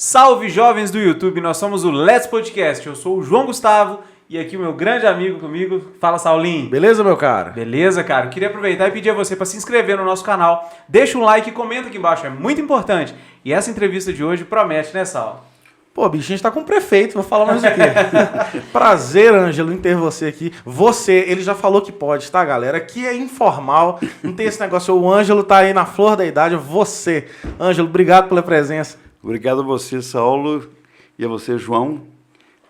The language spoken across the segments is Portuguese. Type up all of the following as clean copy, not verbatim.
Salve, jovens do YouTube, nós somos o Let's Podcast, eu sou o João Gustavo e aqui o meu grande amigo comigo, fala Saulinho. Beleza, meu cara? Beleza, cara, eu queria aproveitar e pedir a você para se inscrever no nosso canal, deixa um like e comenta aqui embaixo, é muito importante. E essa entrevista de hoje promete, né, Sal? Pô, bicho, a gente tá com o prefeito, vou falar mais o quê? Prazer, Ângelo, em ter você aqui. Você, ele já falou que pode, tá, galera? Aqui é informal, não tem esse negócio, o Ângelo tá aí na flor da idade, você. Ângelo, obrigado pela presença. Obrigado a você, Saulo, e a você, João.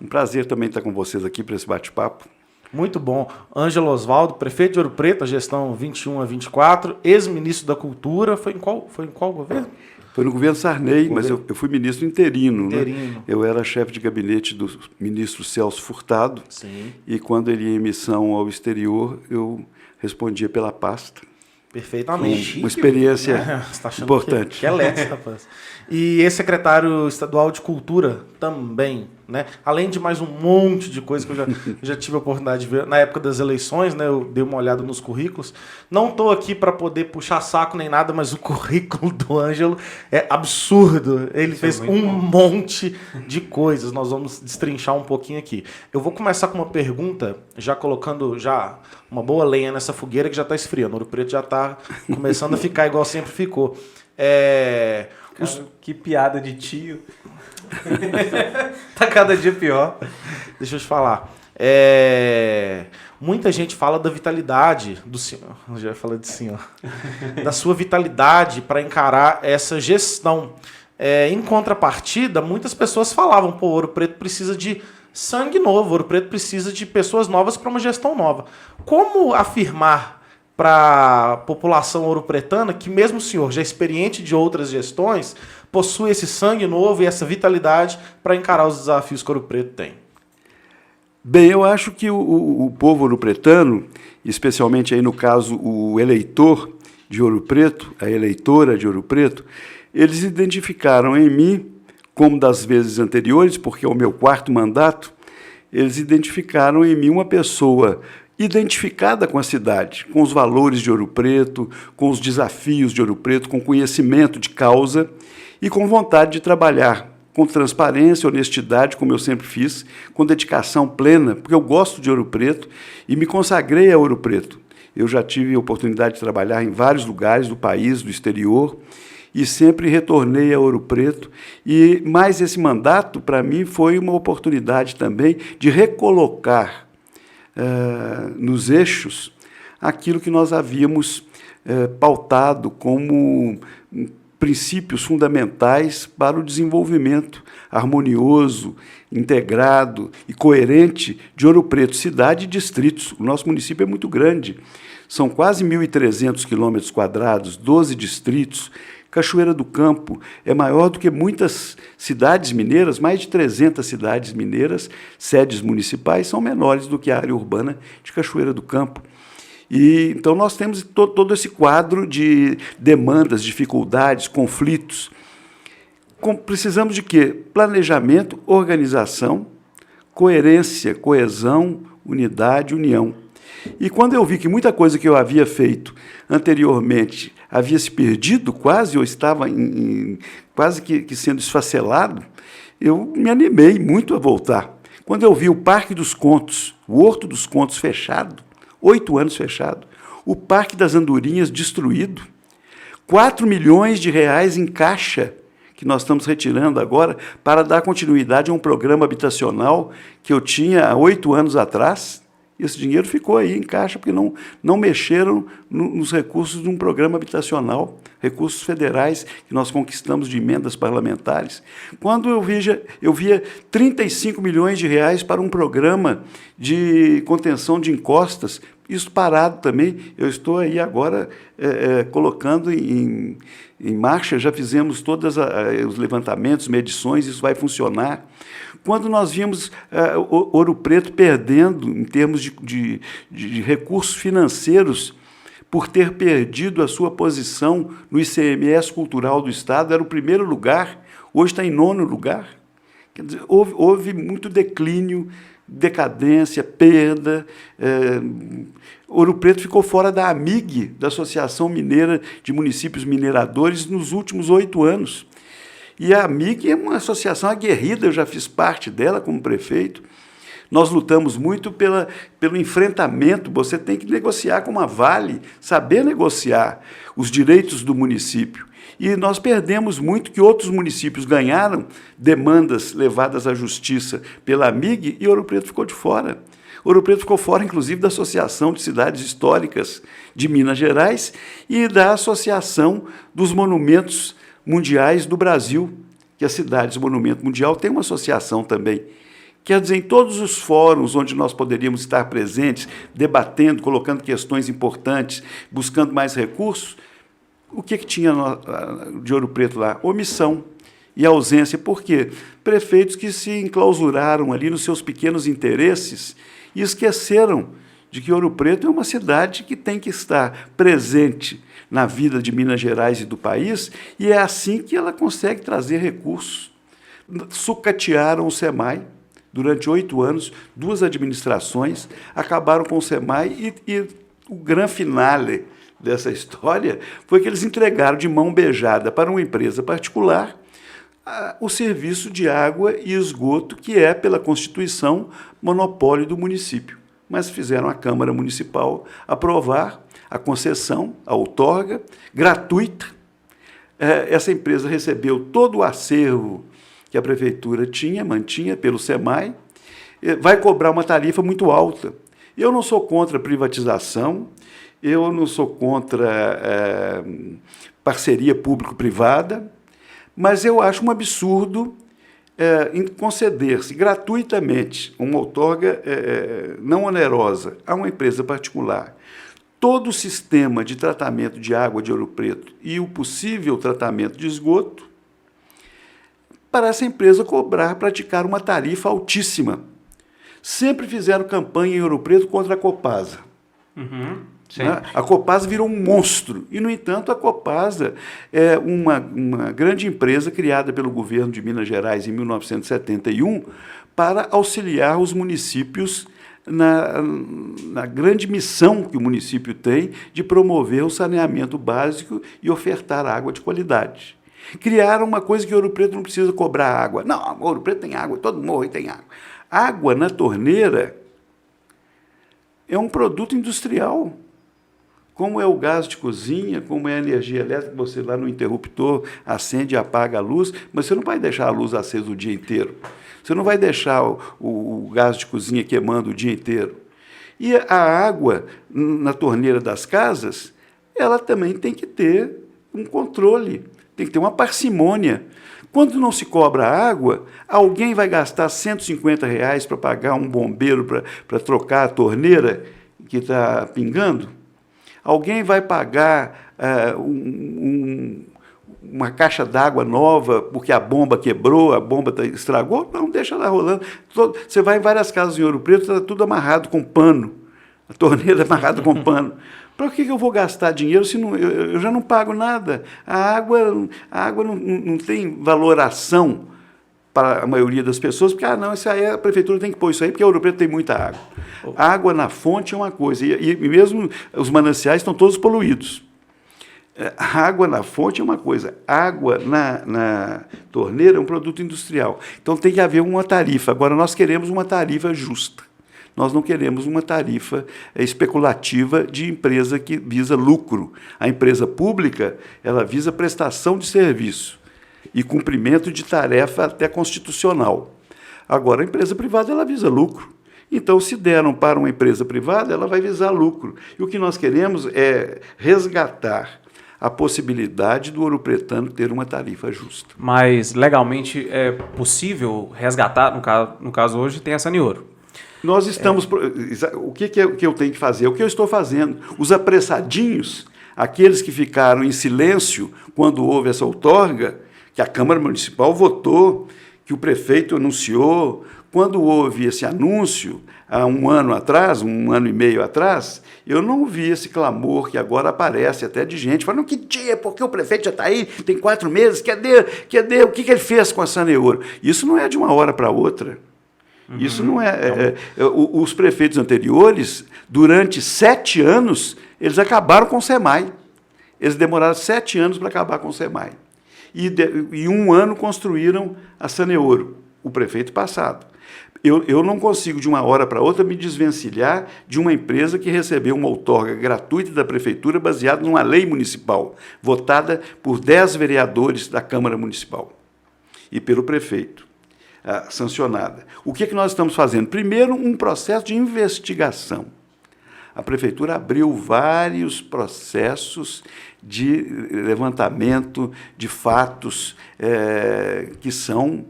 Um prazer também estar com vocês aqui para esse bate-papo. Muito bom. Ângelo Osvaldo, prefeito de Ouro Preto, a gestão 21 a 24, ex-ministro da Cultura, foi em qual governo? Foi no governo Sarney, mas eu fui ministro interino. Né? Eu era chefe de gabinete do ministro Celso Furtado. Sim. E quando ele ia em missão ao exterior, eu respondia pela pasta. Perfeitamente. Uma experiência Você tá achando importante. Que é Let's, rapaz. E ex-secretário estadual de Cultura também, né? Além de mais um monte de coisa que eu já tive a oportunidade de ver na época das eleições, né? Eu dei uma olhada nos currículos. Não estou aqui para poder puxar saco nem nada, mas o currículo do Ângelo é absurdo. Ele fez um monte de coisas. Nós vamos destrinchar um pouquinho aqui. Eu vou começar com uma pergunta, já colocando uma boa lenha nessa fogueira que já está esfriando. O Ouro Preto já está começando a ficar igual sempre ficou. Cara, que piada de tio. Tá cada dia pior. Deixa eu te falar. Muita gente fala da vitalidade do senhor. Eu já falei de senhor. Da sua vitalidade para encarar essa gestão. Em contrapartida, muitas pessoas falavam: pô, Ouro Preto precisa de sangue novo, Ouro Preto precisa de pessoas novas para uma gestão nova. Como afirmar para a população ouropretana que mesmo o senhor, já experiente de outras gestões, possui esse sangue novo e essa vitalidade para encarar os desafios que Ouro Preto tem? Bem, eu acho que o povo ouropretano, especialmente aí no caso o eleitor de Ouro Preto, a eleitora de Ouro Preto, eles identificaram em mim, como das vezes anteriores, porque é o meu 4º mandato, eles identificaram em mim uma pessoa identificada com a cidade, com os valores de Ouro Preto, com os desafios de Ouro Preto, com conhecimento de causa e com vontade de trabalhar com transparência, honestidade, como eu sempre fiz, com dedicação plena, porque eu gosto de Ouro Preto e me consagrei a Ouro Preto. Eu já tive a oportunidade de trabalhar em vários lugares do país, do exterior, e sempre retornei a Ouro Preto. E mais esse mandato, para mim, foi uma oportunidade também de recolocar nos eixos aquilo que nós havíamos pautado como princípios fundamentais para o desenvolvimento harmonioso, integrado e coerente de Ouro Preto, cidade e distritos. O nosso município é muito grande, são quase 1.300 km², 12 distritos. Cachoeira do Campo é maior do que muitas cidades mineiras, mais de 300 cidades mineiras, sedes municipais, são menores do que a área urbana de Cachoeira do Campo. E, então, nós temos todo esse quadro de demandas, dificuldades, conflitos. Precisamos de quê? Planejamento, organização, coerência, coesão, unidade, união. E quando eu vi que muita coisa que eu havia feito anteriormente havia se perdido quase, ou estava quase que sendo esfacelado, eu me animei muito a voltar. Quando eu vi o Parque dos Contos, o Horto dos Contos fechado, 8 anos fechado, o Parque das Andorinhas destruído, 4 milhões de reais em caixa, que nós estamos retirando agora, para dar continuidade a um programa habitacional que eu tinha há 8 anos atrás. Esse dinheiro ficou aí em caixa, porque não mexeram nos recursos de um programa habitacional, recursos federais que nós conquistamos de emendas parlamentares. Quando eu via 35 milhões de reais para um programa de contenção de encostas, isso parado também. Eu estou aí agora colocando em marcha, já fizemos todos os levantamentos, medições, isso vai funcionar. Quando nós vimos Ouro Preto perdendo, em termos de recursos financeiros, por ter perdido a sua posição no ICMS cultural do Estado, era o 1º lugar, hoje está em 9º lugar. Quer dizer, houve muito declínio, decadência, perda. Ouro Preto ficou fora da AMIG, da Associação Mineira de Municípios Mineradores, nos últimos 8 anos. E a AMIG é uma associação aguerrida, eu já fiz parte dela como prefeito. Nós lutamos muito pelo enfrentamento. Você tem que negociar com a Vale, saber negociar os direitos do município. E nós perdemos muito que outros municípios ganharam demandas levadas à justiça pela AMIG e Ouro Preto ficou de fora. Ouro Preto ficou fora, inclusive, da Associação de Cidades Históricas de Minas Gerais e da Associação dos Monumentos Mundiais do Brasil, que a Cidades Monumento Mundial tem uma associação também. Quer dizer, em todos os fóruns onde nós poderíamos estar presentes, debatendo, colocando questões importantes, buscando mais recursos, o que tinha de Ouro Preto lá? Omissão e ausência. Por quê? Prefeitos que se enclausuraram ali nos seus pequenos interesses e esqueceram de que Ouro Preto é uma cidade que tem que estar presente na vida de Minas Gerais e do país, e é assim que ela consegue trazer recursos. Sucatearam o SEMAI durante 8 anos, 2 administrações, acabaram com o SEMAI e o grande finale dessa história foi que eles entregaram de mão beijada para uma empresa particular o serviço de água e esgoto, que é, pela Constituição, monopólio do município. Mas fizeram a Câmara Municipal aprovar a concessão, a outorga, gratuita. Essa empresa recebeu todo o acervo que a Prefeitura mantinha pelo SEMAI, vai cobrar uma tarifa muito alta. Eu não sou contra a privatização, eu não sou contra parceria público-privada, mas eu acho um absurdo conceder-se gratuitamente uma outorga não onerosa a uma empresa particular. Todo o sistema de tratamento de água de Ouro Preto e o possível tratamento de esgoto para essa empresa praticar uma tarifa altíssima. Sempre fizeram campanha em Ouro Preto contra a Copasa. Uhum. Sim. A Copasa virou um monstro. E, no entanto, a Copasa é uma grande empresa criada pelo governo de Minas Gerais em 1971 para auxiliar os municípios na grande missão que o município tem de promover o saneamento básico e ofertar água de qualidade. Criaram uma coisa que Ouro Preto não precisa cobrar água. Não, Ouro Preto tem água, todo morro tem água. Água na torneira é um produto industrial. Como é o gás de cozinha, como é a energia elétrica, você lá no interruptor acende e apaga a luz, mas você não vai deixar a luz acesa o dia inteiro. Você não vai deixar o gás de cozinha queimando o dia inteiro. E a água na torneira das casas, ela também tem que ter um controle, tem que ter uma parcimônia. Quando não se cobra água, alguém vai gastar R$150 para pagar um bombeiro para trocar a torneira que está pingando? Alguém vai pagar uma caixa d'água nova porque a bomba quebrou, a bomba estragou? Não, deixa lá rolando. Você vai em várias casas em Ouro Preto, está tudo amarrado com pano. A torneira amarrada com pano. Para que eu vou gastar dinheiro se eu já não pago nada? A água não tem valoração para a maioria das pessoas, porque, não, isso aí a prefeitura tem que pôr isso aí, porque Ouro Preto tem muita água. A água na fonte é uma coisa, e mesmo os mananciais estão todos poluídos. A água na fonte é uma coisa, água na torneira é um produto industrial. Então tem que haver uma tarifa. Agora, nós queremos uma tarifa justa. Nós não queremos uma tarifa especulativa de empresa que visa lucro. A empresa pública, ela visa prestação de serviço e cumprimento de tarefa até constitucional. Agora, a empresa privada, ela visa lucro. Então, se deram para uma empresa privada, ela vai visar lucro. E o que nós queremos é resgatar a possibilidade do ouropretano ter uma tarifa justa. Mas, legalmente, é possível resgatar, no caso hoje, tem a Sanioro. Nós estamos... O que eu tenho que fazer? O que eu estou fazendo? Os apressadinhos, aqueles que ficaram em silêncio quando houve essa outorga, que a Câmara Municipal votou, que o prefeito anunciou, quando houve esse anúncio, há um ano atrás, 1 ano e meio atrás, eu não vi esse clamor que agora aparece até de gente falando que dia, porque o prefeito já está aí, tem 4 meses, cadê, o que ele fez com a Saneouro? Isso não é de uma hora para outra. Isso não é... Os prefeitos anteriores, durante 7 anos, eles acabaram com o SEMAI. Eles demoraram 7 anos para acabar com o SEMAI. e em um ano construíram a Saneoro, o prefeito passado. Eu não consigo, de uma hora para outra, me desvencilhar de uma empresa que recebeu uma outorga gratuita da prefeitura baseada numa lei municipal, votada por 10 vereadores da Câmara Municipal e pelo prefeito, sancionada. O que nós estamos fazendo? Primeiro, um processo de investigação. A prefeitura abriu vários processos de levantamento de fatos que são...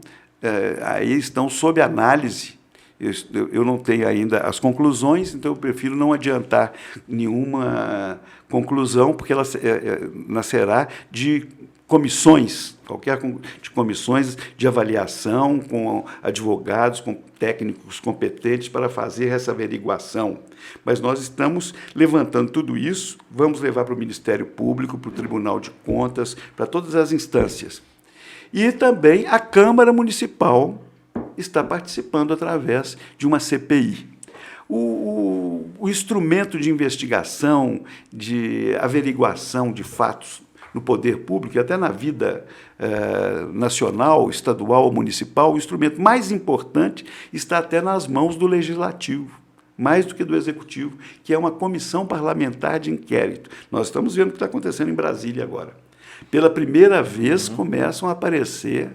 aí estão sob análise. Eu não tenho ainda as conclusões, então eu prefiro não adiantar nenhuma conclusão, porque ela nascerá de comissões, de comissões de avaliação, com advogados, com técnicos competentes para fazer essa averiguação. Mas nós estamos levantando tudo isso, vamos levar para o Ministério Público, para o Tribunal de Contas, para todas as instâncias. E também a Câmara Municipal está participando através de uma CPI. O instrumento de investigação, de averiguação de fatos no poder público, e até na vida nacional, estadual ou municipal, o instrumento mais importante está até nas mãos do Legislativo, mais do que do Executivo, que é uma comissão parlamentar de inquérito. Nós estamos vendo o que está acontecendo em Brasília agora. Pela primeira vez, começam a aparecer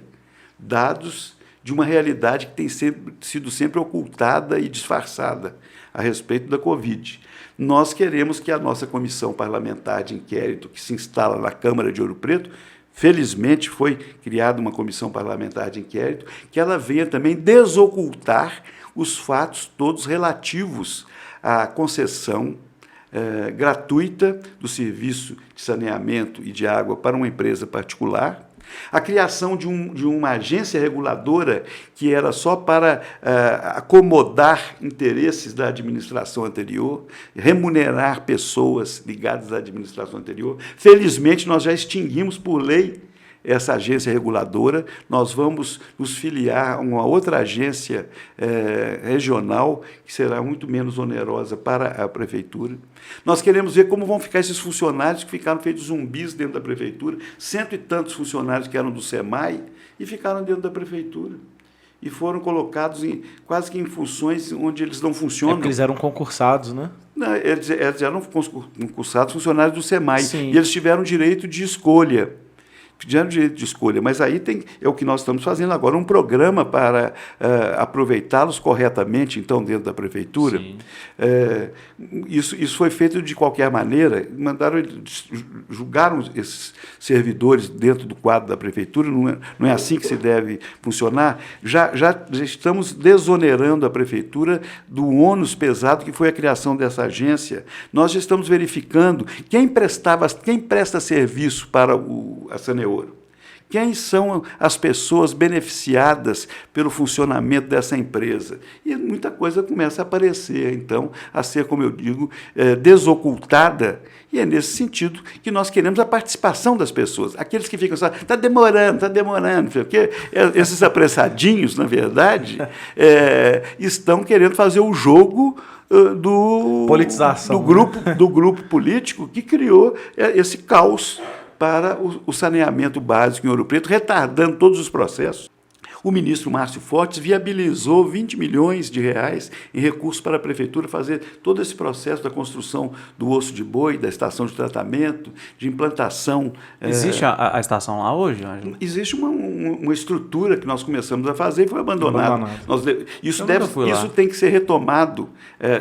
dados de uma realidade que tem sido sempre ocultada e disfarçada a respeito da Covid. Nós queremos que a nossa comissão parlamentar de inquérito, que se instala na Câmara de Ouro Preto, felizmente foi criada uma comissão parlamentar de inquérito, que ela venha também desocultar os fatos todos relativos à concessão gratuita do serviço de saneamento e de água para uma empresa particular, a criação de uma agência reguladora que era só para acomodar interesses da administração anterior, remunerar pessoas ligadas à administração anterior. Felizmente, nós já extinguimos por lei essa agência reguladora, nós vamos nos filiar a uma outra agência regional, que será muito menos onerosa para a prefeitura. Nós queremos ver como vão ficar esses funcionários que ficaram feitos zumbis dentro da prefeitura, 100 e tantos funcionários que eram do SEMAI e ficaram dentro da prefeitura. E foram colocados quase que em funções onde eles não funcionam. Porque eles eram concursados, né? Não, eles eram concursados funcionários do SEMAI. Sim. E eles tiveram direito de escolha. Tiveram direito de escolha, mas aí é o que nós estamos fazendo agora, um programa para aproveitá-los corretamente, então, dentro da prefeitura. Isso foi feito de qualquer maneira, julgaram esses servidores dentro do quadro da prefeitura, não é assim que se deve funcionar. Já estamos desonerando a prefeitura do ônus pesado que foi a criação dessa agência. Nós já estamos verificando quem presta serviço para a Saneoro. Quem são as pessoas beneficiadas pelo funcionamento dessa empresa? E muita coisa começa a aparecer, então, a ser, como eu digo, desocultada, e é nesse sentido que nós queremos a participação das pessoas. Aqueles que ficam só, está demorando, porque esses apressadinhos, na verdade, estão querendo fazer o jogo politização, do grupo político que criou esse caos para o saneamento básico em Ouro Preto, retardando todos os processos. O ministro Márcio Fortes viabilizou 20 milhões de reais em recursos para a prefeitura fazer todo esse processo da construção do osso de boi, da estação de tratamento, de implantação. Existe a estação lá hoje, Ângelo? Existe uma estrutura que nós começamos a fazer e foi abandonada. Isso tem que ser retomado.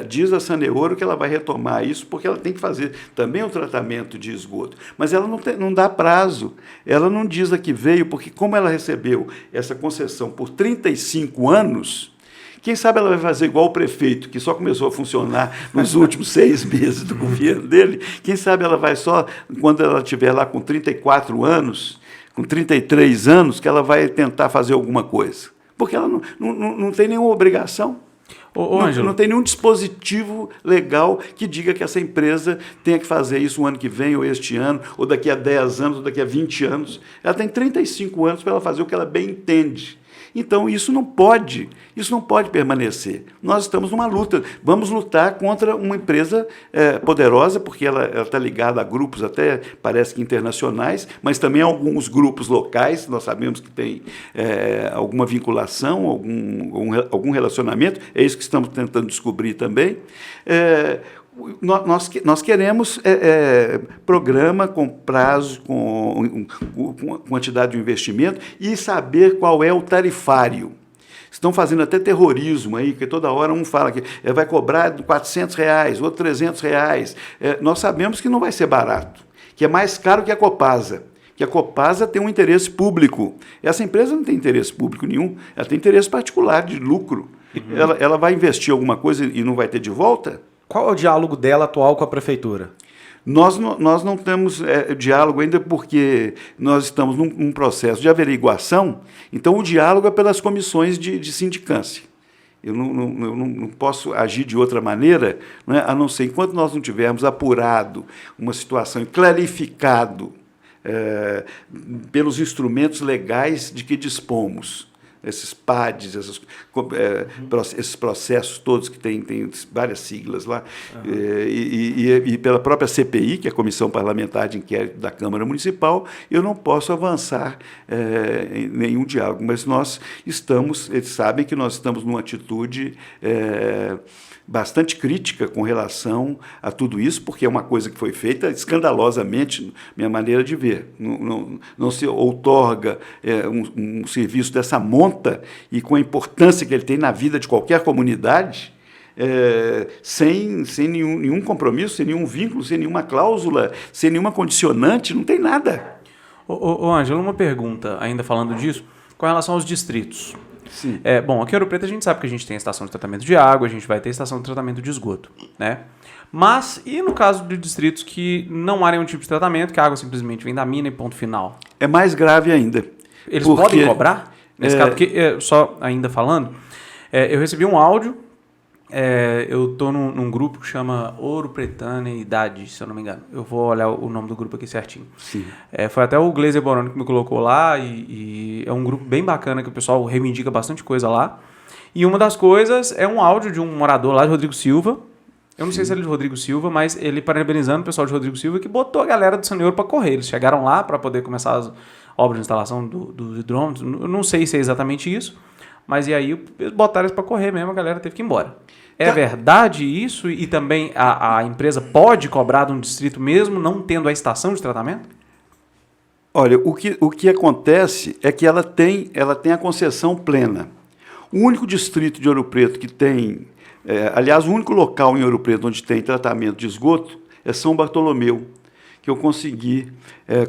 Diz a Saneoro que ela vai retomar isso porque ela tem que fazer também o tratamento de esgoto. Mas ela não dá prazo. Ela não diz a que veio, porque como ela recebeu essa concessão por 35 anos, quem sabe ela vai fazer igual o prefeito, que só começou a funcionar nos últimos 6 meses do governo dele. Quem sabe ela vai só, quando ela estiver lá com 34 anos, com 33 anos, que ela vai tentar fazer alguma coisa. Porque ela não tem nenhuma obrigação. Não tem nenhum dispositivo legal que diga que essa empresa tenha que fazer isso o ano que vem, ou este ano, ou daqui a 10 anos, ou daqui a 20 anos. Ela tem 35 anos para ela fazer o que ela bem entende. Então, isso não pode permanecer. Nós estamos numa luta. Vamos lutar contra uma empresa poderosa, porque ela está ligada a grupos até, parece que internacionais, mas também a alguns grupos locais. Nós sabemos que tem alguma vinculação, algum relacionamento. É isso que estamos tentando descobrir também. Nós queremos programa com prazo, com quantidade de investimento e saber qual é o tarifário. Estão fazendo até terrorismo aí, que toda hora um fala que vai cobrar R$400, outro R$300. Nós sabemos que não vai ser barato, que é mais caro que a Copasa. Que a Copasa tem um interesse público. Essa empresa não tem interesse público nenhum, ela tem interesse particular de lucro. Ela vai investir alguma coisa e não vai ter de volta? Qual é o diálogo dela atual com a prefeitura? Nós não temos diálogo ainda porque nós estamos num processo de averiguação, então o diálogo é pelas comissões de sindicância. Eu não posso agir de outra maneira, né, a não ser enquanto nós não tivermos apurado uma situação e clarificado pelos instrumentos legais de que dispomos. Esses PADs, esses processos todos que tem várias siglas lá, e pela própria CPI, que é a Comissão Parlamentar de Inquérito da Câmara Municipal, eu não posso avançar em nenhum diálogo, mas eles sabem que nós estamos numa atitude bastante crítica com relação a tudo isso, porque é uma coisa que foi feita escandalosamente, minha maneira de ver. Não se outorga um serviço dessa monta e com a importância que ele tem na vida de qualquer comunidade, sem nenhum compromisso, sem nenhum vínculo, sem nenhuma cláusula, sem nenhuma condicionante, não tem nada. Ô Ângelo, uma pergunta, ainda falando disso, com relação aos distritos. Sim. Bom, aqui em Ouro Preto a gente sabe que a gente tem a estação de tratamento de água, a gente vai ter a estação de tratamento de esgoto, né? Mas, e no caso de distritos que não há nenhum tipo de tratamento, que a água simplesmente vem da mina e ponto final? É mais grave ainda. Eles podem cobrar? Nesse caso, porque, só ainda falando, eu recebi um áudio, eu tô num grupo que chama Ouro Pretanidade, se eu não me engano. Eu vou olhar o nome do grupo aqui certinho. Sim. Foi até o Gleiser Boroni que me colocou lá e é um grupo bem bacana que o pessoal reivindica bastante coisa lá. E uma das coisas é um áudio de um morador lá de Rodrigo Silva. Eu não sei se ele é de Rodrigo Silva, mas ele parabenizando o pessoal de Rodrigo Silva que botou a galera do Saneouro para correr. Eles chegaram lá para poder começar as obras de instalação dos hidrômetros. Eu não sei se é exatamente isso, mas e aí eles botaram eles para correr mesmo, a galera teve que ir embora. É verdade isso? E também a empresa pode cobrar de um distrito mesmo não tendo a estação de tratamento? Olha, o que acontece é que ela tem a concessão plena. O único distrito de Ouro Preto que tem, aliás, o único local em Ouro Preto onde tem tratamento de esgoto é São Bartolomeu, que eu consegui,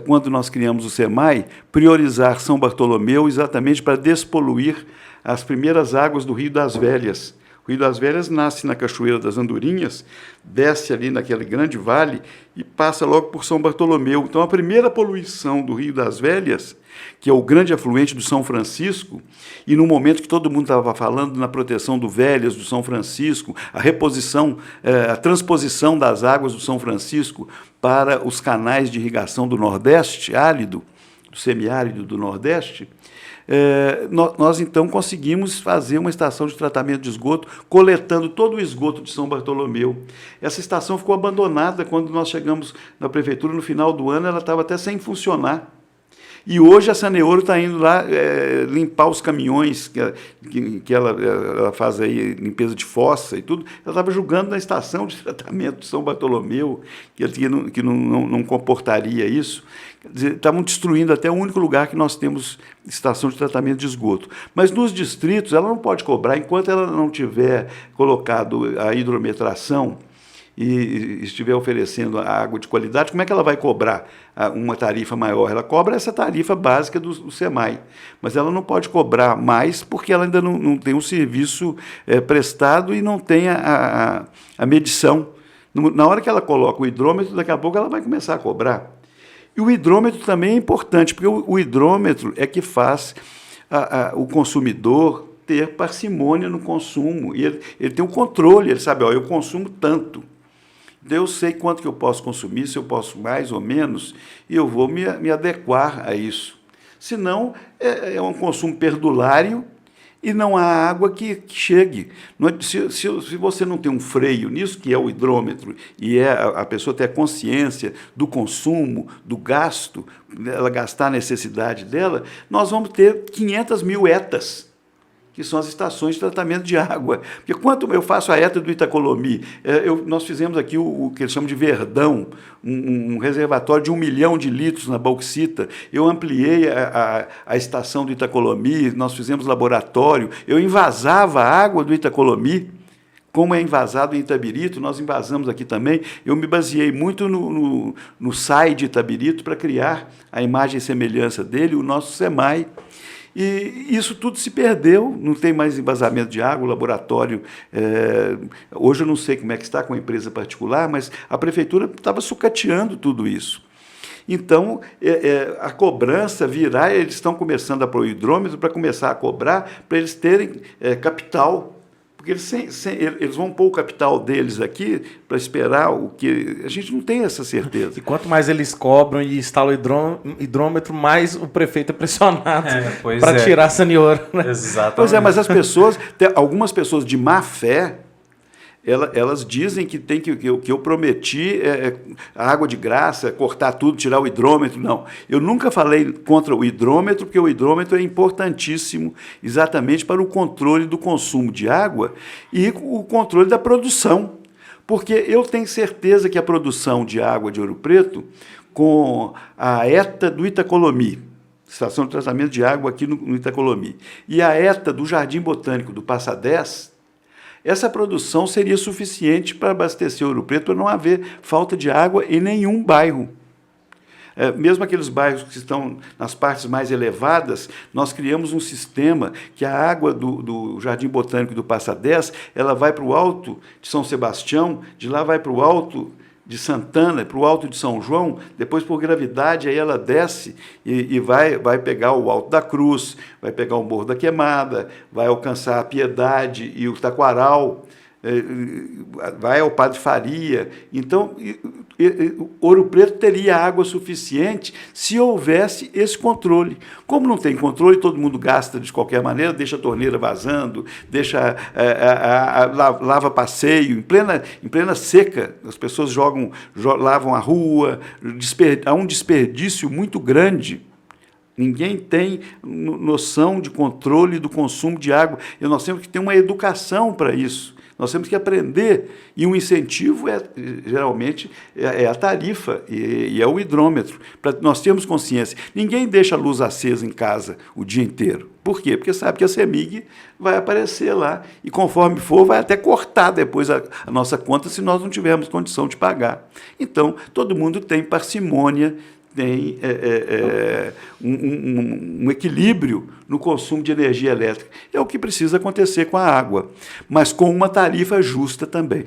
quando nós criamos o SEMAI, priorizar São Bartolomeu exatamente para despoluir as primeiras águas do Rio das Velhas. O Rio das Velhas nasce na Cachoeira das Andorinhas, desce ali naquele grande vale e passa logo por São Bartolomeu. Então, a primeira poluição do Rio das Velhas, que é o grande afluente do São Francisco, e no momento que todo mundo estava falando na proteção do Velhas, do São Francisco, a reposição, a transposição das águas do São Francisco para os canais de irrigação do Nordeste, árido, do semiárido do Nordeste, nós então conseguimos fazer uma estação de tratamento de esgoto, coletando todo o esgoto de São Bartolomeu. Essa estação ficou abandonada quando nós chegamos na prefeitura no final do ano, ela estava até sem funcionar. E hoje a Saneouro está indo lá limpar os caminhões, que ela faz aí limpeza de fossa e tudo. Ela estava julgando na estação de tratamento de São Bartolomeu, que não comportaria isso. Quer dizer, estavam destruindo até o único lugar que nós temos estação de tratamento de esgoto. Mas nos distritos ela não pode cobrar enquanto ela não tiver colocado a hidrometração e estiver oferecendo água de qualidade. Como é que ela vai cobrar uma tarifa maior? Ela cobra essa tarifa básica do SEMAI, mas ela não pode cobrar mais porque ela ainda não tem um serviço prestado e não tem a medição. Na hora que ela coloca o hidrômetro, daqui a pouco ela vai começar a cobrar. E o hidrômetro também é importante, porque o hidrômetro é que faz o consumidor ter parcimônia no consumo. E ele tem um controle, ele sabe, eu consumo tanto. Eu sei quanto que eu posso consumir, se eu posso mais ou menos, e eu vou me adequar a isso. Senão, é um consumo perdulário e não há água que chegue. Se você não tem um freio nisso, que é o hidrômetro, e a pessoa ter a consciência do consumo, do gasto, ela gastar a necessidade dela, nós vamos ter 500 mil ETAs, que são as estações de tratamento de água. Porque quanto eu faço a ETA do Itacolomi, nós fizemos aqui o que eles chamam de Verdão, um reservatório de 1 milhão de litros na bauxita. Eu ampliei a estação do Itacolomi, nós fizemos laboratório, eu invasava a água do Itacolomi, como é invasado em Itabirito, nós invasamos aqui também. Eu me baseei muito no SAI de Itabirito para criar a imagem e semelhança dele, o nosso SEMAI. E isso tudo se perdeu, não tem mais embasamento de água, o laboratório... hoje eu não sei como é que está com a empresa particular, mas a prefeitura estava sucateando tudo isso. Então, a cobrança virá, eles estão começando a pôr o hidrômetro para começar a cobrar, para eles terem capital. Porque eles vão pôr o capital deles aqui para esperar o que... A gente não tem essa certeza. E quanto mais eles cobram e instalam o hidrômetro, mais o prefeito é pressionado para tirar a saniora. Né? Exatamente. Pois é, mas as pessoas... Algumas pessoas de má fé, elas dizem que eu prometi a água de graça, cortar tudo, tirar o hidrômetro. Não, eu nunca falei contra o hidrômetro, porque o hidrômetro é importantíssimo exatamente para o controle do consumo de água e o controle da produção. Porque eu tenho certeza que a produção de água de Ouro Preto, com a ETA do Itacolomi, Estação de Tratamento de Água aqui no Itacolomi, e a ETA do Jardim Botânico do Passa 10, essa produção seria suficiente para abastecer Ouro Preto, para não haver falta de água em nenhum bairro. Mesmo aqueles bairros que estão nas partes mais elevadas, nós criamos um sistema que a água do Jardim Botânico do Passa 10, ela vai para o alto de São Sebastião, de lá vai para o alto de Santana, para o alto de São João, depois por gravidade, aí ela desce e vai pegar o Alto da Cruz, vai pegar o Morro da Queimada, vai alcançar a Piedade e o Taquaral, vai ao Padre Faria. Então, Ouro Preto teria água suficiente se houvesse esse controle. Como não tem controle, todo mundo gasta de qualquer maneira, deixa a torneira vazando, lava passeio, em plena seca, as pessoas lavam a rua, há um desperdício muito grande. Ninguém tem noção de controle do consumo de água. E nós temos que ter uma educação para isso. Nós temos que aprender, e o incentivo geralmente é a tarifa e é o hidrômetro, para nós termos consciência. Ninguém deixa a luz acesa em casa o dia inteiro. Por quê? Porque sabe que a CEMIG vai aparecer lá e, conforme for, vai até cortar depois a nossa conta se nós não tivermos condição de pagar. Então, todo mundo tem parcimônia, tem um equilíbrio no consumo de energia elétrica. É o que precisa acontecer com a água, mas com uma tarifa justa também.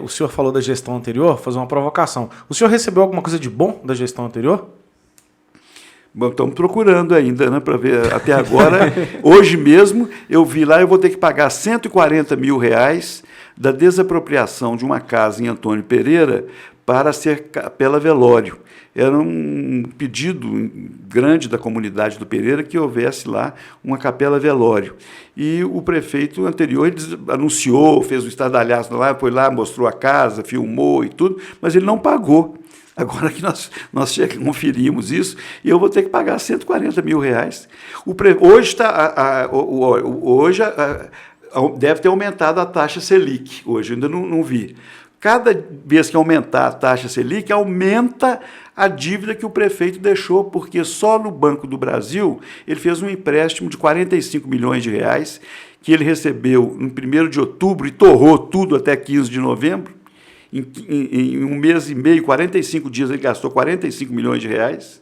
O senhor falou da gestão anterior, vou fazer uma provocação. O senhor recebeu alguma coisa de bom da gestão anterior? Bom, estamos procurando ainda, né, para ver. Até agora, hoje mesmo, eu vi lá, eu vou ter que pagar R$140 mil da desapropriação de uma casa em Antônio Pereira para ser capela velório. Era um pedido grande da comunidade do Pereira que houvesse lá uma capela velório. E o prefeito anterior ele anunciou, fez o estardalhaço lá, foi lá, mostrou a casa, filmou e tudo, mas ele não pagou. Agora que nós conferimos isso, e eu vou ter que pagar R$140 mil. Hoje deve ter aumentado a taxa Selic, hoje ainda não vi. Cada vez que aumentar a taxa Selic, aumenta a dívida que o prefeito deixou, porque só no Banco do Brasil ele fez um empréstimo de R$45 milhões, que ele recebeu no 1º de outubro e torrou tudo até 15 de novembro. Em um mês e meio, 45 dias, ele gastou R$45 milhões,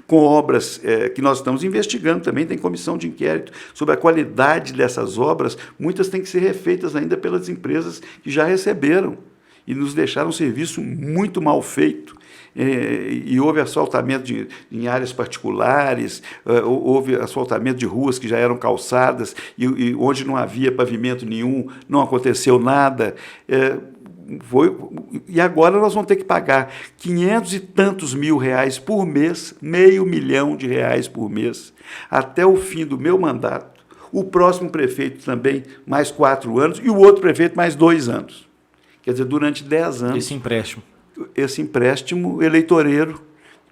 com obras que nós estamos investigando também, tem comissão de inquérito sobre a qualidade dessas obras. Muitas têm que ser refeitas ainda pelas empresas que já receberam e nos deixaram um serviço muito mal feito. E houve asfaltamento em áreas particulares, houve asfaltamento de ruas que já eram calçadas e onde não havia pavimento nenhum, não aconteceu nada. E agora nós vamos ter que pagar 500 e tantos mil reais por mês, R$500 mil por mês, até o fim do meu mandato. o próximo prefeito também mais 4 anos e o outro prefeito mais 2 anos. Quer dizer, durante 10 anos. Esse empréstimo eleitoreiro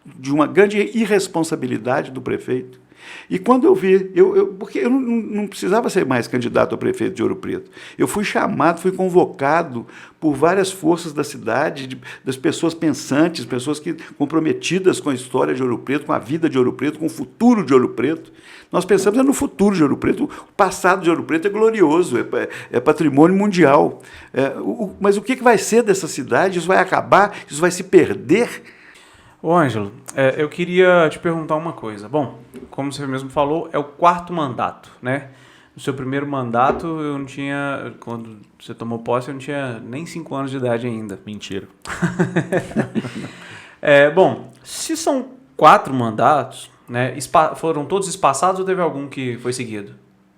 de uma grande irresponsabilidade do prefeito. E quando eu vi, porque eu não precisava ser mais candidato a prefeito de Ouro Preto. Eu fui chamado, fui convocado por várias forças da cidade, das pessoas pensantes, pessoas comprometidas com a história de Ouro Preto, com a vida de Ouro Preto, com o futuro de Ouro Preto. Nós pensamos no futuro de Ouro Preto. O passado de Ouro Preto é glorioso, é patrimônio mundial. Mas o que vai ser dessa cidade? Isso vai acabar? Isso vai se perder? Ô, Ângelo, eu queria te perguntar uma coisa. Bom, como você mesmo falou, é o 4º mandato, né? No seu primeiro mandato, eu não tinha... Quando você tomou posse, eu não tinha nem 5 anos de idade ainda. Mentira. Bom, se são 4 mandatos, né? Foram todos espaçados ou teve algum que foi seguido?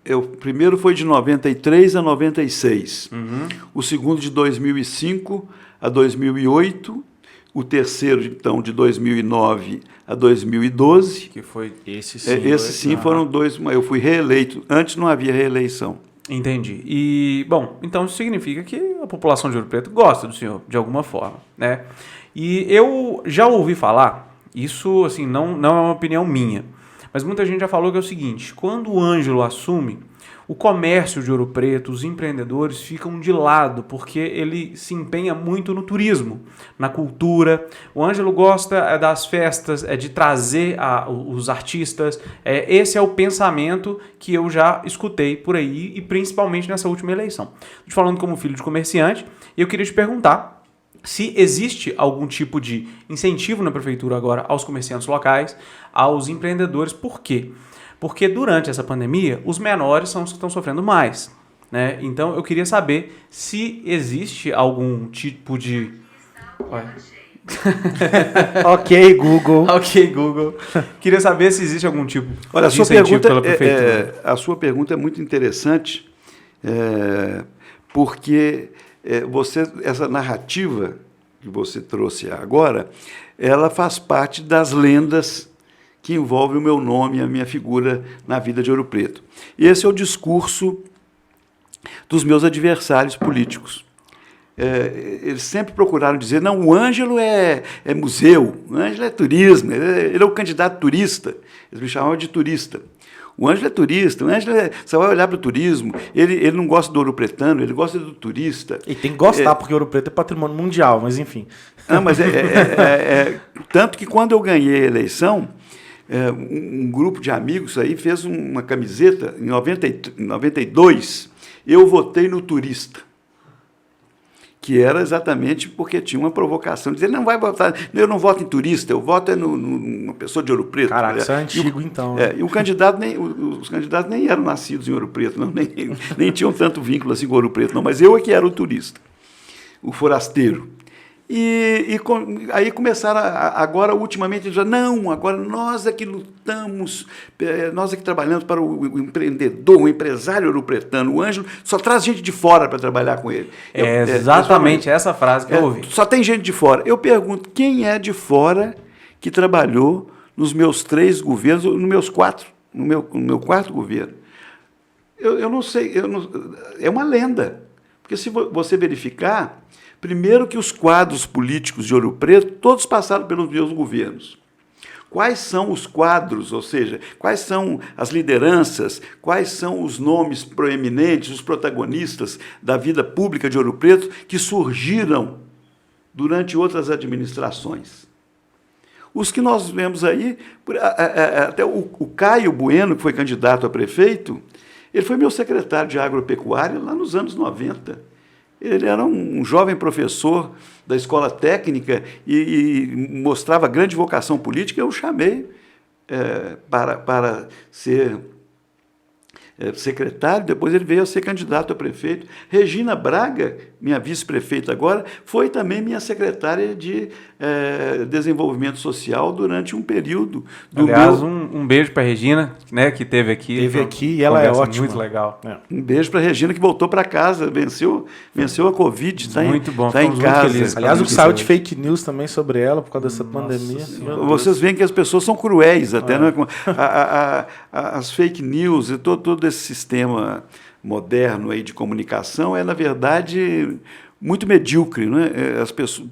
O primeiro foi de 93 a 96. Uhum. O segundo de 2005 a 2008. O terceiro, então, de 2009 a 2012. Que foi esse sim. Esse sim foram 2. Eu fui reeleito. Antes não havia reeleição. Entendi. E, bom, então isso significa que a população de Ouro Preto gosta do senhor, de alguma forma, né? E eu já ouvi falar, isso, assim, não é uma opinião minha, mas muita gente já falou que é o seguinte: quando o Ângelo assume, o comércio de Ouro Preto, os empreendedores ficam de lado, porque ele se empenha muito no turismo, na cultura. O Ângelo gosta das festas, de trazer os artistas. Esse é o pensamento que eu já escutei por aí, e principalmente nessa última eleição. Estou te falando como filho de comerciante, e eu queria te perguntar se existe algum tipo de incentivo na prefeitura agora aos comerciantes locais, aos empreendedores. Por quê? Porque durante essa pandemia, os menores são os que estão sofrendo mais, né? Então, eu queria saber se existe algum tipo de... Ok, Google. Ok, Google. Queria saber se existe algum tipo Olha, de incentivo pela prefeitura. A sua pergunta é muito interessante, porque essa narrativa que você trouxe agora, ela faz parte das lendas que envolve o meu nome e a minha figura na vida de Ouro Preto. E esse é o discurso dos meus adversários políticos. Eles sempre procuraram dizer, não, o Ângelo é museu, o Ângelo é turismo, ele é o candidato turista. Eles me chamavam de turista. O Ângelo é turista, você vai olhar para o turismo, ele não gosta do ouropretano, ele gosta do turista. E tem que gostar, porque Ouro Preto é patrimônio mundial, mas enfim. Mas tanto que quando eu ganhei a eleição, um grupo de amigos aí fez uma camiseta, em 92, eu votei no turista, que era exatamente porque tinha uma provocação, dizer, não vai votar, eu não voto em turista, eu voto numa pessoa de Ouro Preto. Caraca, isso é antigo, então. E o candidato os candidatos nem eram nascidos em Ouro Preto, não, nem tinham tanto vínculo assim com Ouro Preto, não, mas eu é que era o turista, o forasteiro. Aí começaram, agora, ultimamente, dizer, não, agora nós é que lutamos, nós é que trabalhamos para o empreendedor, o empresário ouropretano. O Ângelo só traz gente de fora para trabalhar com ele. Exatamente essa frase que eu ouvi. Só tem gente de fora. Eu pergunto, quem é de fora que trabalhou nos meus 3 governos, no meu 4º governo? Eu não sei, é uma lenda. Porque se você verificar, primeiro que os quadros políticos de Ouro Preto, todos passaram pelos meus governos. Quais são os quadros, ou seja, quais são as lideranças, quais são os nomes proeminentes, os protagonistas da vida pública de Ouro Preto que surgiram durante outras administrações? Os que nós vemos aí, até o Caio Bueno, que foi candidato a prefeito, ele foi meu secretário de agropecuária lá nos anos 90. Ele era um jovem professor da escola técnica e mostrava grande vocação política. Eu o chamei para ser secretário, depois ele veio a ser candidato a prefeito. Regina Braga, minha vice-prefeita agora, foi também minha secretária de desenvolvimento social durante um período do Aliás, um beijo para Regina, né, que esteve aqui. Teve aqui e ela é ótima. Muito legal. Um beijo para Regina, que voltou para casa, venceu a Covid, está em casa. Felizes. Aliás, o que saiu de fake news também sobre ela por causa dessa pandemia. Vocês veem que as pessoas são cruéis até, não é? As fake news e todo esse sistema moderno aí de comunicação é, na verdade, muito medíocre, né? As pessoas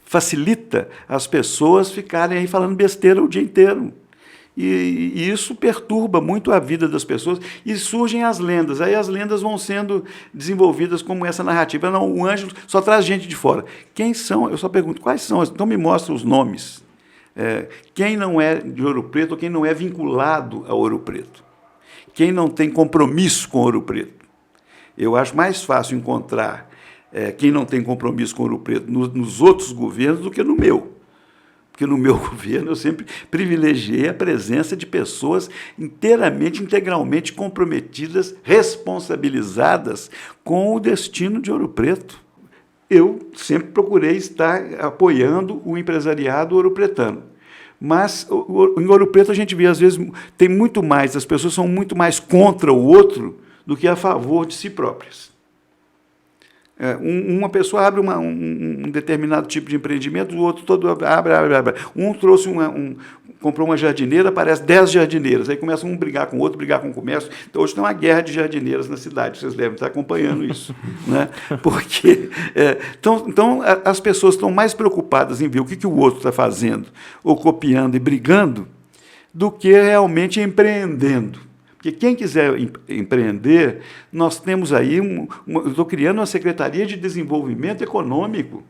facilita as pessoas ficarem aí falando besteira o dia inteiro. E isso perturba muito a vida das pessoas e surgem as lendas. Aí as lendas vão sendo desenvolvidas como essa narrativa. Não, o Ângelo só traz gente de fora. Quem são? Eu só pergunto, quais são? Então me mostra os nomes. Quem não é de Ouro Preto ou quem não é vinculado a Ouro Preto. Quem não tem compromisso com Ouro Preto. Eu acho mais fácil encontrar quem não tem compromisso com Ouro Preto nos outros governos do que no meu. Porque no meu governo eu sempre privilegiei a presença de pessoas integralmente comprometidas, responsabilizadas com o destino de Ouro Preto. Eu sempre procurei estar apoiando o empresariado ouropretano. Mas em Ouro Preto a gente vê, às vezes, tem muito mais, as pessoas são muito mais contra o outro do que a favor de si próprias. Uma pessoa abre um determinado tipo de empreendimento, o outro todo abre. Um trouxe comprou uma jardineira, aparece 10 jardineiras, aí começa um brigar com o outro, brigar com o comércio. Então, hoje tem uma guerra de jardineiras na cidade, vocês devem estar acompanhando isso. Né? Porque, então, as pessoas estão mais preocupadas em ver o que o outro está fazendo, ou copiando e brigando, do que realmente empreendendo. Porque quem quiser empreender, nós temos aí, eu estou criando uma Secretaria de Desenvolvimento Econômico.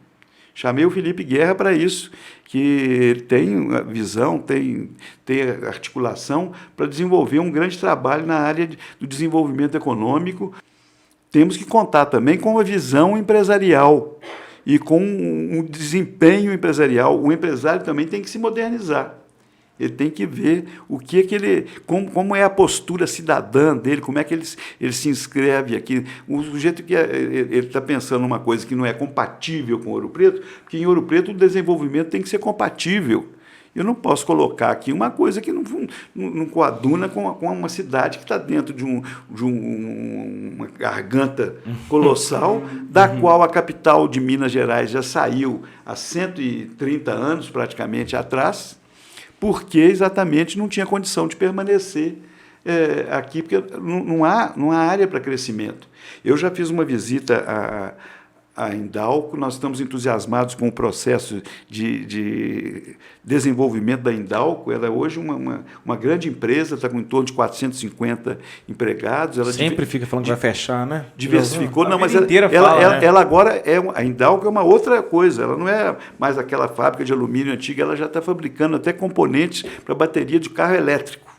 Chamei o Felipe Guerra para isso, que ele tem a visão, tem articulação para desenvolver um grande trabalho na área do desenvolvimento econômico. Temos que contar também com a visão empresarial e com um desempenho empresarial. O empresário também tem que se modernizar. Ele tem que ver como é a postura cidadã dele, como é que ele se inscreve aqui. O sujeito que ele está pensando numa coisa que não é compatível com Ouro Preto, porque em Ouro Preto o desenvolvimento tem que ser compatível. Eu não posso colocar aqui uma coisa que não coaduna com uma cidade que está dentro de uma garganta colossal, da qual a capital de Minas Gerais já saiu há 130 anos, praticamente, atrás, porque exatamente não tinha condição de permanecer aqui, porque não há área para crescimento. Eu já fiz uma visita a Indalco, nós estamos entusiasmados com o processo de desenvolvimento da Indalco. Ela é hoje uma grande empresa, está com em torno de 450 empregados. Ela sempre fica falando que vai fechar, né? Diversificou. Não, mas ela agora a Indalco é uma outra coisa. Ela não é mais aquela fábrica de alumínio antiga, ela já está fabricando até componentes para bateria de carro elétrico.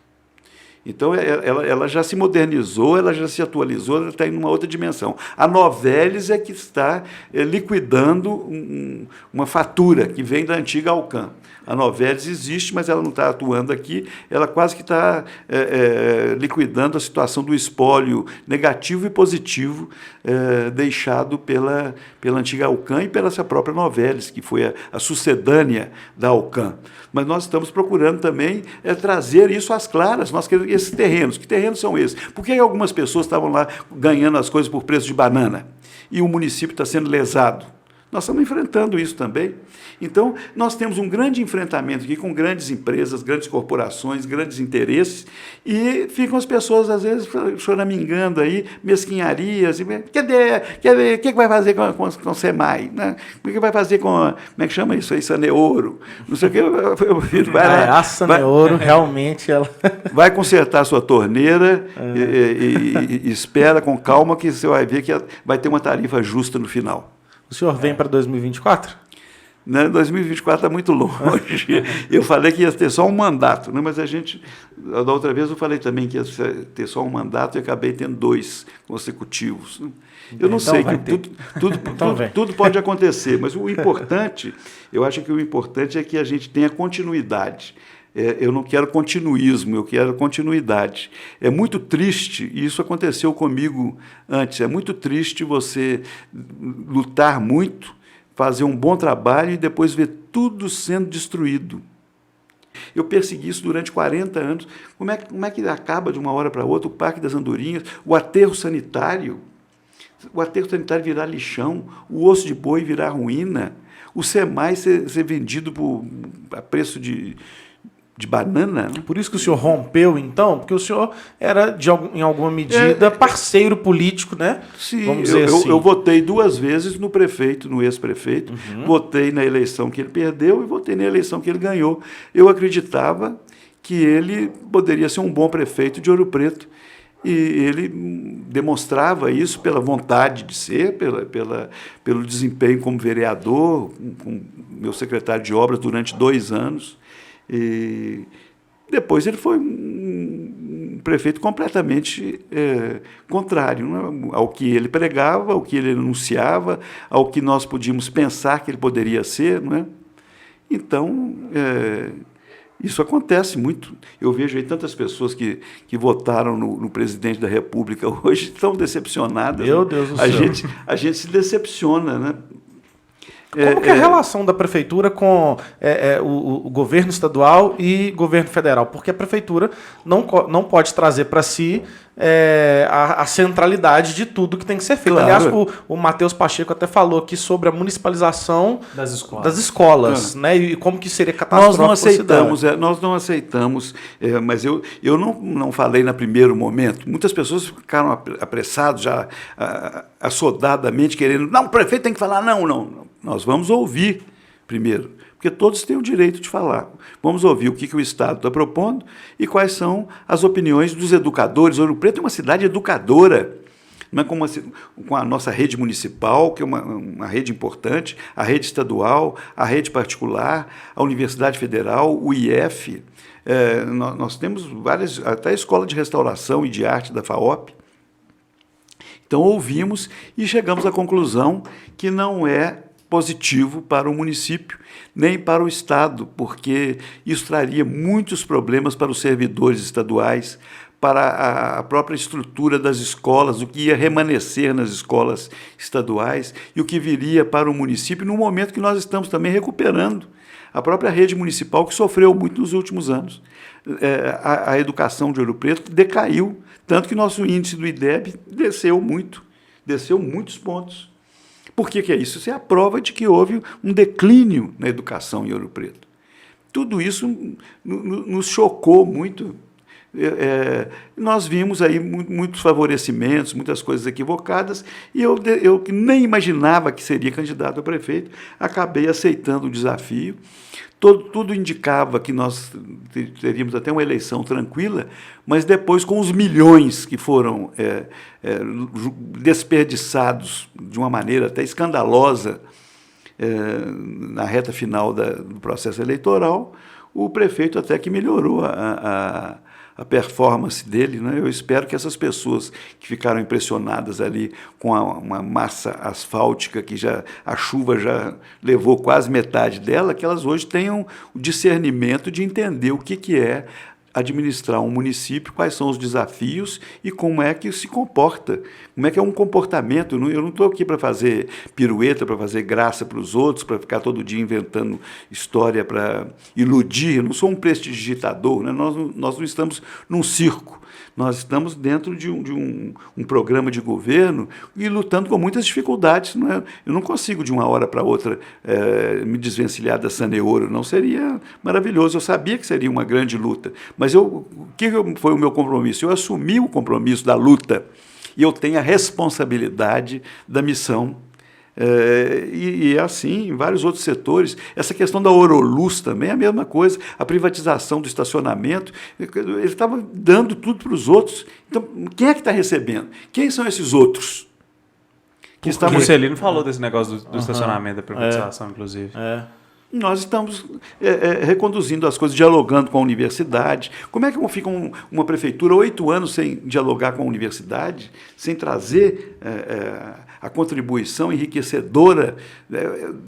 Então, ela já se modernizou, ela já se atualizou, ela está em uma outra dimensão. A Novelis é que está liquidando uma fatura que vem da antiga Alcan. A Novelis existe, mas ela não está atuando aqui, ela quase que está liquidando a situação do espólio negativo e positivo deixado pela antiga Alcan e pela sua própria Novelis, que foi a sucedânea da Alcan. Mas nós estamos procurando também trazer isso às claras. Nós queremos esses terrenos. Que terrenos são esses? Por que algumas pessoas estavam lá ganhando as coisas por preço de banana e o município está sendo lesado? Nós estamos enfrentando isso também. Então, nós temos um grande enfrentamento aqui com grandes empresas, grandes corporações, grandes interesses, e ficam as pessoas, às vezes, choramingando aí, mesquinharias, o que vai fazer com o SEMAI? Né? O que vai fazer com, como é que chama isso aí, Saneouro? Não sei o que. A Saneouro, realmente, ela... Vai consertar a sua torneira e espera com calma que você vai ver que vai ter uma tarifa justa no final. O senhor vem para 2024? Né? 2024 está muito longe. Eu falei que ia ter só um mandato, né? Mas da outra vez eu falei também que ia ter só um mandato e acabei tendo 2 consecutivos. Eu não sei, que tudo pode acontecer, mas o importante, eu acho que o importante é que a gente tenha continuidade. Eu não quero continuismo, eu quero continuidade. É muito triste, e isso aconteceu comigo antes, é muito triste você lutar muito, fazer um bom trabalho e depois ver tudo sendo destruído. Eu persegui isso durante 40 anos. Como é que acaba de uma hora para outra o Parque das Andorinhas, o aterro sanitário virar lixão, o osso de boi virar ruína, o SEMAI ser vendido a preço de banana. Por isso que o senhor rompeu, então, porque o senhor era, em alguma medida, parceiro político, né? Sim, vamos dizer assim. Eu votei 2 vezes no prefeito, no ex-prefeito, votei na eleição que ele perdeu e votei na eleição que ele ganhou. Eu acreditava que ele poderia ser um bom prefeito de Ouro Preto. E ele demonstrava isso pela vontade de ser, pelo desempenho como vereador, como meu secretário de obras durante 2 anos. E depois ele foi um prefeito completamente contrário, né, ao que ele pregava, ao que ele anunciava, ao que nós podíamos pensar que ele poderia ser. Não é? Então, isso acontece muito. Eu vejo aí tantas pessoas que votaram no presidente da República hoje estão decepcionadas. Meu Deus do céu. A gente se decepciona, né? Como que é a relação da prefeitura com o governo estadual e governo federal? Porque a prefeitura não pode trazer para si a centralidade de tudo que tem que ser feito. Claro. Aliás, o Matheus Pacheco até falou aqui sobre a municipalização das escolas, né? E como que seria catastrófico. Nós não aceitamos, mas eu não falei no primeiro momento. Muitas pessoas ficaram apressadas, já assodadamente querendo, não, o prefeito tem que falar, não. Nós vamos ouvir primeiro, porque todos têm o direito de falar. Vamos ouvir o que o Estado está propondo e quais são as opiniões dos educadores. Ouro Preto é uma cidade educadora, não é como com a nossa rede municipal, que é uma rede importante, a rede estadual, a rede particular, a Universidade Federal, o IF. Nós temos várias, até a Escola de Restauração e de Arte da FAOP. Então, ouvimos e chegamos à conclusão que não é positivo para o município, nem para o Estado, porque isso traria muitos problemas para os servidores estaduais, para a própria estrutura das escolas, o que ia remanescer nas escolas estaduais e o que viria para o município no momento que nós estamos também recuperando a própria rede municipal, que sofreu muito nos últimos anos. A educação de Ouro Preto decaiu, tanto que nosso índice do IDEB desceu muitos pontos. Por que é isso? Isso é a prova de que houve um declínio na educação em Ouro Preto. Tudo isso nos chocou muito. Nós vimos aí muitos favorecimentos, muitas coisas equivocadas, e eu que nem imaginava que seria candidato a prefeito, acabei aceitando o desafio. Tudo indicava que nós teríamos até uma eleição tranquila, mas depois, com os milhões que foram desperdiçados de uma maneira até escandalosa na reta final do processo eleitoral, o prefeito até que melhorou a performance dele, né? Eu espero que essas pessoas que ficaram impressionadas ali com uma massa asfáltica que a chuva já levou quase metade dela, que elas hoje tenham o discernimento de entender o que é administrar um município, quais são os desafios e como é que se comporta, como é que é um comportamento. Eu não estou aqui para fazer pirueta, para fazer graça para os outros, para ficar todo dia inventando história para iludir. Eu não sou um prestidigitador, né? Nós não estamos num circo, nós estamos dentro de um programa de governo e lutando com muitas dificuldades. Não é? Eu não consigo de uma hora para outra me desvencilhar da Saneouro, não seria maravilhoso. Eu sabia que seria uma grande luta, mas o que foi o meu compromisso? Eu assumi o compromisso da luta e eu tenho a responsabilidade da missão. E é assim em vários outros setores. Essa questão da Oroluz também é a mesma coisa. A privatização do estacionamento, ele estava dando tudo para os outros. Então, quem é que está recebendo? Quem são esses outros? O Juscelino falou desse negócio do estacionamento, da privatização, inclusive. nós estamos reconduzindo as coisas, dialogando com a universidade. Como é que fica uma prefeitura 8 anos sem dialogar com a universidade, sem trazer a contribuição enriquecedora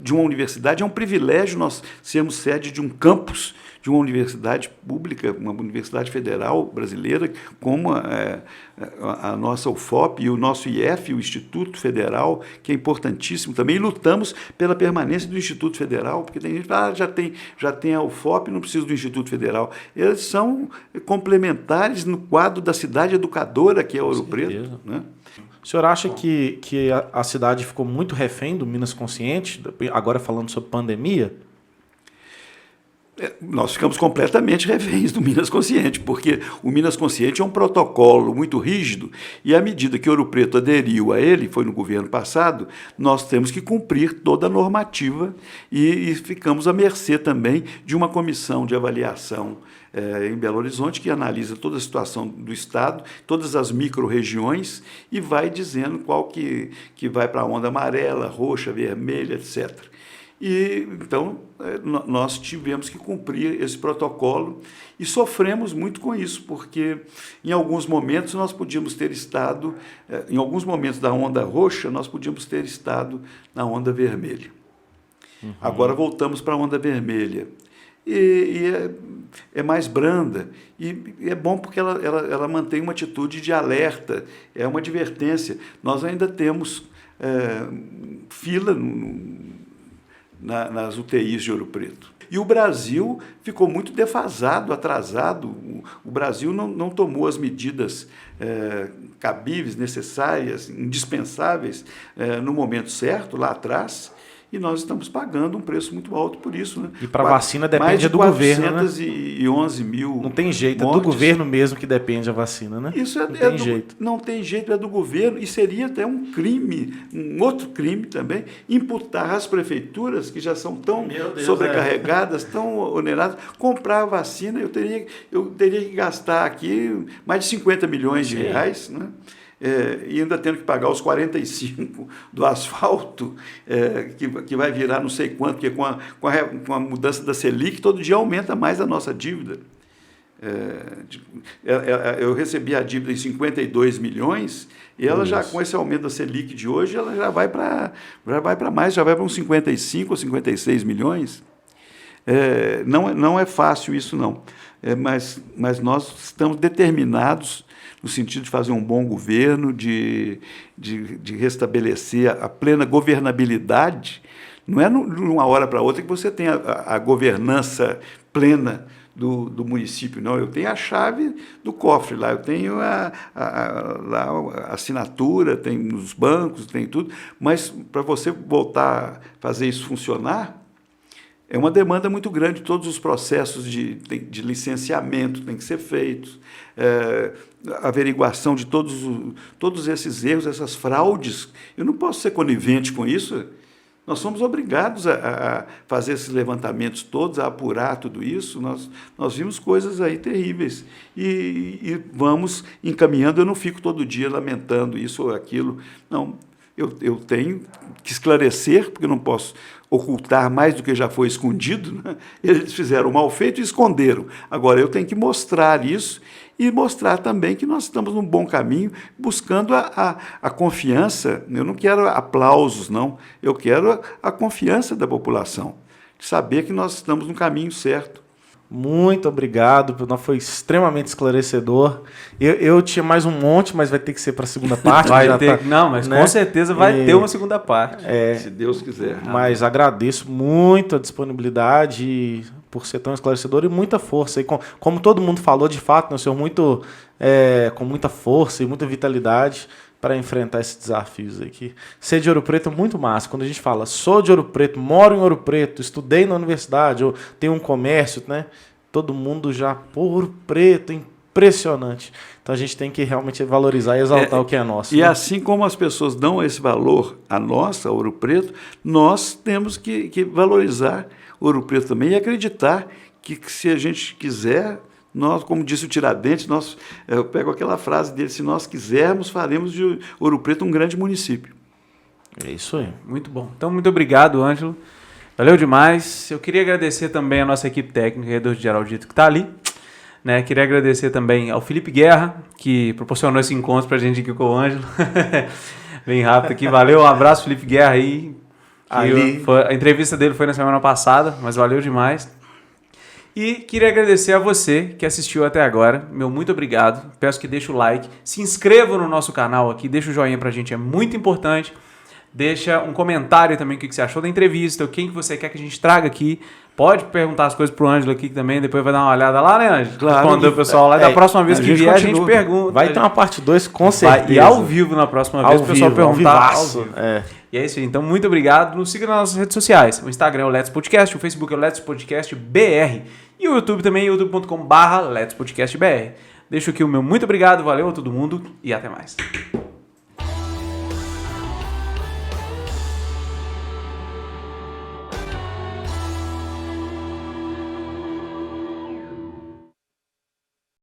de uma universidade? É um privilégio nós sermos sede de um campus de uma universidade pública, uma universidade federal brasileira, como a nossa UFOP e o nosso IF, o Instituto Federal, que é importantíssimo também. E lutamos pela permanência do Instituto Federal, porque tem gente que fala, já tem a UFOP, não precisa do Instituto Federal. Eles são complementares no quadro da cidade educadora, que é Ouro Preto, né? O senhor acha que a cidade ficou muito refém do Minas Consciente, agora falando sobre pandemia? Nós ficamos completamente reféns do Minas Consciente, porque o Minas Consciente é um protocolo muito rígido e, à medida que Ouro Preto aderiu a ele, foi no governo passado, nós temos que cumprir toda a normativa e ficamos à mercê também de uma comissão de avaliação em Belo Horizonte que analisa toda a situação do Estado, todas as micro-regiões e vai dizendo qual que vai para a onda amarela, roxa, vermelha, etc. E, então, nós tivemos que cumprir esse protocolo e sofremos muito com isso, porque em alguns momentos nós podíamos ter estado, em alguns momentos da onda roxa, nós podíamos ter estado na onda vermelha. Uhum. Agora voltamos para a onda vermelha. E é mais branda e é bom porque ela mantém uma atitude de alerta, é uma advertência. Nós ainda temos fila nas UTIs de Ouro Preto. E o Brasil ficou muito defasado, atrasado. O Brasil não tomou as medidas cabíveis, necessárias, indispensáveis no momento certo, lá atrás, e nós estamos pagando um preço muito alto por isso. Né? E para a vacina depende do governo, né? 411 mil Não tem jeito, mortes. É do governo mesmo que depende a vacina, né? Isso não tem jeito, é do governo, e seria até um crime, um outro crime também, imputar às prefeituras, que já são tão sobrecarregadas, tão oneradas, comprar a vacina. Eu teria que gastar aqui mais de 50 milhões de reais, né? E ainda tendo que pagar os 45 do asfalto, que vai virar não sei quanto, porque com a mudança da Selic, todo dia aumenta mais a nossa dívida. Eu recebi a dívida em 52 milhões, e ela já, com esse aumento da Selic de hoje, ela já vai para mais, já vai para uns 55 ou 56 milhões. Não é fácil isso, não. Mas nós estamos determinados no sentido de fazer um bom governo, de restabelecer a plena governabilidade. Não é de uma hora para outra que você tem a governança plena do município, não. Eu tenho a chave do cofre lá, eu tenho lá a assinatura, tem nos bancos, tem tudo, mas para você voltar a fazer isso funcionar, é uma demanda muito grande. Todos os processos de licenciamento têm que ser feitos, averiguação de todos esses erros, essas fraudes. Eu não posso ser conivente com isso. Nós somos obrigados a fazer esses levantamentos todos, a apurar tudo isso. Nós vimos coisas aí terríveis e vamos encaminhando. Eu não fico todo dia lamentando isso ou aquilo. Não, eu tenho que esclarecer, porque eu não posso ocultar mais do que já foi escondido, né? Eles fizeram o mal feito e esconderam. Agora, eu tenho que mostrar isso e mostrar também que nós estamos num bom caminho, buscando a confiança. Eu não quero aplausos, não. Eu quero a confiança da população, de saber que nós estamos no caminho certo. Muito obrigado, foi extremamente esclarecedor. Eu tinha mais um monte, mas vai ter que ser para a segunda parte. Mas com certeza vai ter uma segunda parte, se Deus quiser. Mas agradeço muito a disponibilidade por ser tão esclarecedor e muita força. E como todo mundo falou, de fato, né, o senhor com muita força e muita vitalidade para enfrentar esses desafios aqui. Ser de Ouro Preto é muito massa. Quando a gente fala, sou de Ouro Preto, moro em Ouro Preto, estudei na universidade, ou tenho um comércio, né? Todo mundo já, Ouro Preto, impressionante. Então a gente tem que realmente valorizar e exaltar o que é nosso. E né? Assim como as pessoas dão esse valor a nossa, Ouro Preto, nós temos que valorizar Ouro Preto também e acreditar que se a gente quiser, nós, como disse o Tiradentes, eu pego aquela frase dele, se nós quisermos, faremos de Ouro Preto um grande município. É isso aí. Muito bom. Então, muito obrigado, Ângelo. Valeu demais. Eu queria agradecer também a nossa equipe técnica, Eduardo Geraldito, que está ali. Né? Queria agradecer também ao Felipe Guerra, que proporcionou esse encontro pra gente aqui com o Ângelo. Bem rápido aqui. Valeu, um abraço, Felipe Guerra aí. A entrevista dele foi na semana passada, mas valeu demais. E queria agradecer a você que assistiu até agora. Meu muito obrigado. Peço que deixe o like. Se inscreva no nosso canal aqui. Deixa o joinha pra gente, é muito importante. Deixa um comentário também o que você achou da entrevista, quem que você quer que a gente traga aqui. Pode perguntar as coisas pro Ângelo aqui também, depois vai dar uma olhada lá, né, Ângelo? Claro. Responder o pessoal lá. Da próxima vez que vier, a gente pergunta. Vai ter uma parte 2 com certeza. E ao vivo na próxima vez, o pessoal perguntar. Ao vivo. É. E é isso aí. Então, muito obrigado. Nos siga nas nossas redes sociais. O Instagram é o Let's Podcast, o Facebook é o Let's Podcast BR. E o YouTube também, youtube.com/Let's Podcast BR. Deixo aqui o meu muito obrigado, valeu a todo mundo e até mais.